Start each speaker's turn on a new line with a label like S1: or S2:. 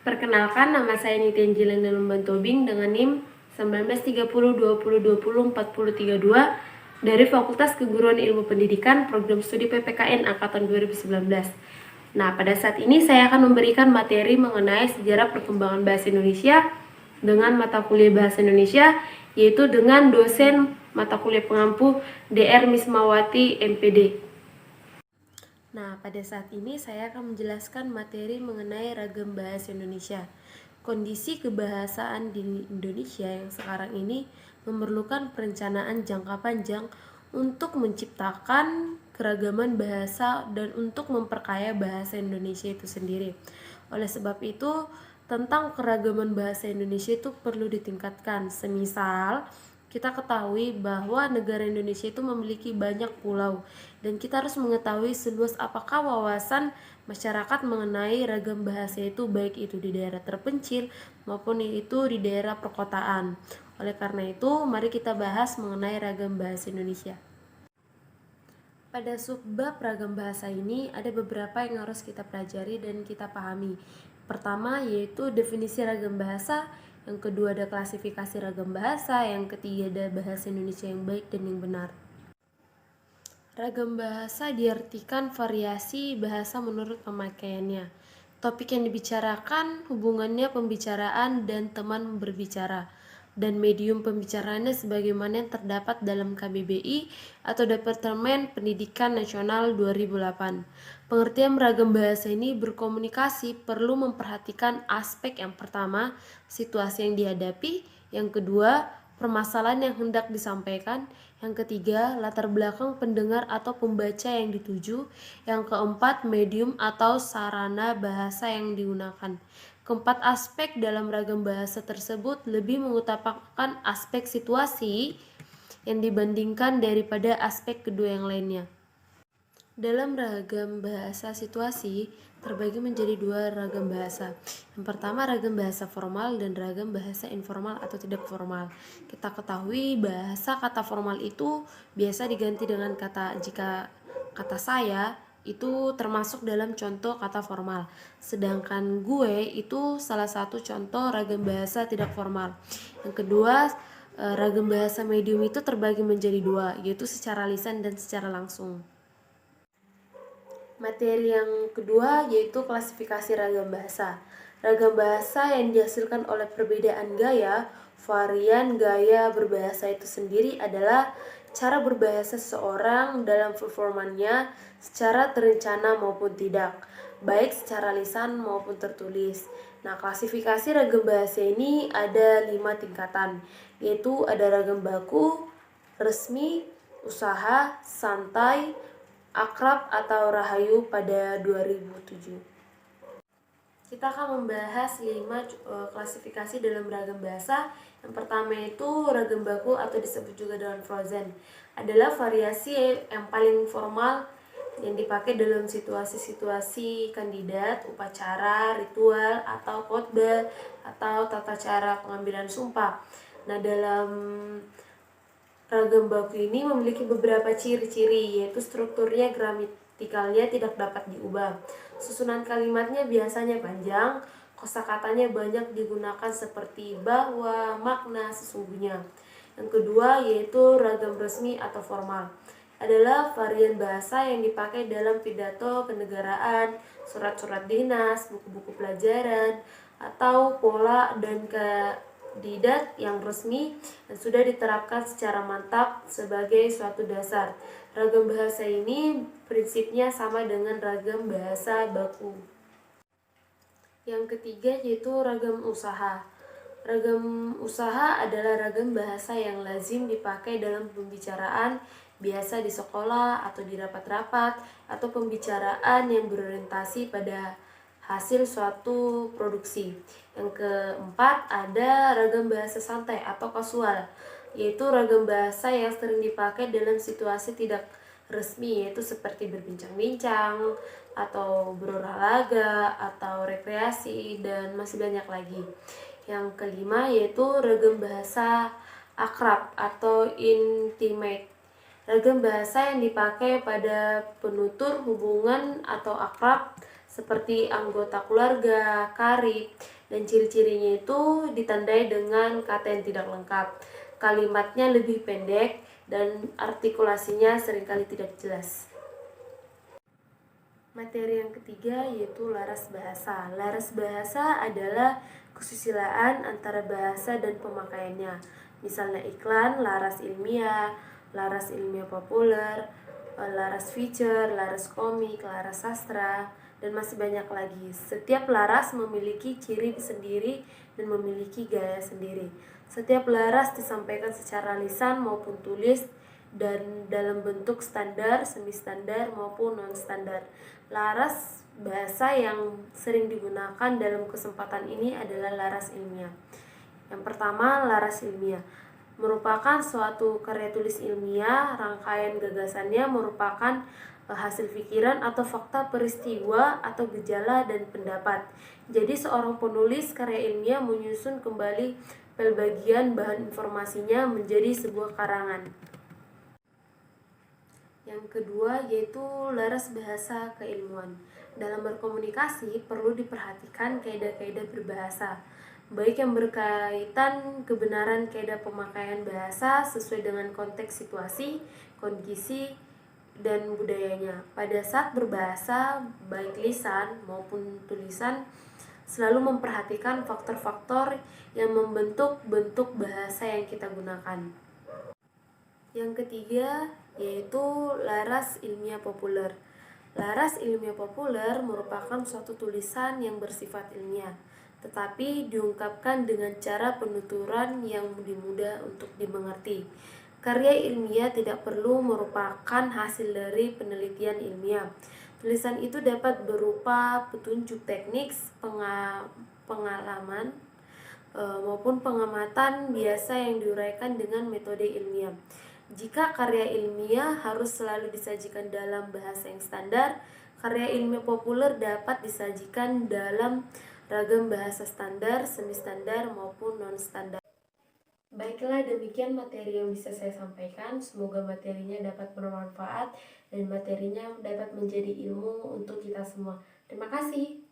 S1: Perkenalkan, nama saya Nitya Angelina Lumbantobing dengan NIM 193020204032 dari Fakultas Keguruan Ilmu Pendidikan Program Studi PPKN Angkatan 2019. Nah, pada saat ini saya akan memberikan materi mengenai sejarah perkembangan bahasa Indonesia dengan mata kuliah Bahasa Indonesia, yaitu dengan dosen mata kuliah pengampu Dr. Mismawati MPD. Nah, pada saat ini saya akan menjelaskan materi mengenai ragam bahasa Indonesia. Kondisi kebahasaan di Indonesia yang sekarang ini memerlukan perencanaan jangka panjang untuk menciptakan keragaman bahasa dan untuk memperkaya bahasa Indonesia itu sendiri. Oleh sebab itu, tentang keragaman bahasa Indonesia itu perlu ditingkatkan. Semisal, kita ketahui bahwa negara Indonesia itu memiliki banyak pulau dan kita harus mengetahui seluas apakah wawasan masyarakat mengenai ragam bahasa itu, baik itu di daerah terpencil maupun itu di daerah perkotaan. Oleh karena itu, mari kita bahas mengenai ragam bahasa Indonesia. Pada subbab ragam bahasa ini ada beberapa yang harus kita pelajari dan kita pahami. Pertama yaitu definisi ragam bahasa, yang kedua ada klasifikasi ragam bahasa, yang ketiga ada bahasa Indonesia yang baik dan yang benar. Ragam bahasa diartikan variasi bahasa menurut pemakaiannya. Topik yang dibicarakan, hubungannya pembicaraan dan teman berbicara, dan medium pembicaraannya sebagaimana yang terdapat dalam KBBI atau Departemen Pendidikan Nasional 2008. Pengertian ragam bahasa ini berkomunikasi perlu memperhatikan aspek yang pertama, situasi yang dihadapi, yang kedua, permasalahan yang hendak disampaikan, yang ketiga, latar belakang pendengar atau pembaca yang dituju, yang keempat, medium atau sarana bahasa yang digunakan. Keempat aspek dalam ragam bahasa tersebut lebih mengutamakan aspek situasi yang dibandingkan daripada aspek kedua yang lainnya. Dalam ragam bahasa situasi terbagi menjadi dua ragam bahasa. Yang pertama ragam bahasa formal dan ragam bahasa informal atau tidak formal. Kita ketahui bahasa kata formal itu biasa diganti dengan kata, jika kata saya itu termasuk dalam contoh kata formal. Sedangkan gue itu salah satu contoh ragam bahasa tidak formal. Yang kedua, ragam bahasa medium itu terbagi menjadi dua, yaitu secara lisan dan secara langsung. Materi yang kedua yaitu klasifikasi ragam bahasa. Ragam bahasa yang dihasilkan oleh perbedaan gaya, varian gaya berbahasa itu sendiri adalah cara berbahasa seseorang dalam performanya secara terencana maupun tidak, baik secara lisan maupun tertulis. Nah, klasifikasi ragam bahasa ini ada 5 tingkatan, yaitu ada ragam baku, resmi, usaha, santai, akrab atau rahayu pada 2007. Kita akan membahas 5 klasifikasi dalam ragam bahasa. Yang pertama itu ragam baku atau disebut juga dengan frozen. Adalah variasi yang paling formal yang dipakai dalam situasi-situasi kandidat, upacara, ritual, atau khotbah, atau tata cara pengambilan sumpah. Nah, dalam ragam baku ini memiliki beberapa ciri-ciri, yaitu strukturnya gramatikalnya tidak dapat diubah. Susunan kalimatnya biasanya panjang, kosakatanya banyak digunakan seperti bahwa, makna, sesungguhnya. Yang kedua yaitu ragam resmi atau formal. Adalah varian bahasa yang dipakai dalam pidato kenegaraan, surat-surat dinas, buku-buku pelajaran, atau pola dan kandidat yang resmi dan sudah diterapkan secara mantap sebagai suatu dasar. Ragam bahasa ini prinsipnya sama dengan ragam bahasa baku. Yang ketiga yaitu ragam usaha. Ragam usaha adalah ragam bahasa yang lazim dipakai dalam pembicaraan, biasa di sekolah atau di rapat-rapat, atau pembicaraan yang berorientasi pada hasil suatu produksi. Yang keempat ada ragam bahasa santai atau kasual, yaitu ragam bahasa yang sering dipakai dalam situasi tidak resmi, yaitu seperti berbincang-bincang atau berolahraga atau rekreasi dan masih banyak lagi. Yang kelima yaitu ragam bahasa akrab atau intimate. Ragam bahasa yang dipakai pada penutur hubungan atau akrab seperti anggota keluarga, karib, dan ciri-cirinya itu ditandai dengan kata yang tidak lengkap. Kalimatnya lebih pendek dan artikulasinya seringkali tidak jelas. Materi yang ketiga yaitu laras bahasa. Laras bahasa adalah kesusilaan antara bahasa dan pemakaiannya. Misalnya iklan, laras ilmiah populer, laras feature, laras komik, laras sastra, dan masih banyak lagi. Setiap laras memiliki ciri sendiri dan memiliki gaya sendiri. Setiap laras disampaikan secara lisan maupun tulis dan dalam bentuk standar, semi standar maupun non standar. Laras bahasa yang sering digunakan dalam kesempatan ini adalah laras ilmiah. Yang pertama, laras ilmiah merupakan suatu karya tulis ilmiah. Rangkaian gagasannya merupakan hasil pikiran atau fakta peristiwa atau gejala dan pendapat. Jadi seorang penulis karya ilmiah menyusun kembali pelbagian bahan informasinya menjadi sebuah karangan. Yang kedua yaitu laras bahasa keilmuan. Dalam berkomunikasi perlu diperhatikan kaidah-kaidah berbahasa, baik yang berkaitan kebenaran kaidah pemakaian bahasa sesuai dengan konteks situasi, kondisi, dan budayanya. Pada saat berbahasa, baik lisan maupun tulisan, selalu memperhatikan faktor-faktor yang membentuk bentuk bahasa yang kita gunakan. Yang ketiga yaitu laras ilmiah populer. Laras ilmiah populer merupakan suatu tulisan yang bersifat ilmiah, tetapi diungkapkan dengan cara penuturan yang mudah untuk dimengerti. Karya ilmiah tidak perlu merupakan hasil dari penelitian ilmiah. Tulisan itu dapat berupa petunjuk teknik, pengalaman, maupun pengamatan biasa yang diuraikan dengan metode ilmiah. Jika karya ilmiah harus selalu disajikan dalam bahasa yang standar, karya ilmiah populer dapat disajikan dalam ragam bahasa standar, semi standar maupun non standar. Baiklah, demikian materi yang bisa saya sampaikan. Semoga materinya dapat bermanfaat dan materinya dapat menjadi ilmu untuk kita semua. Terima kasih.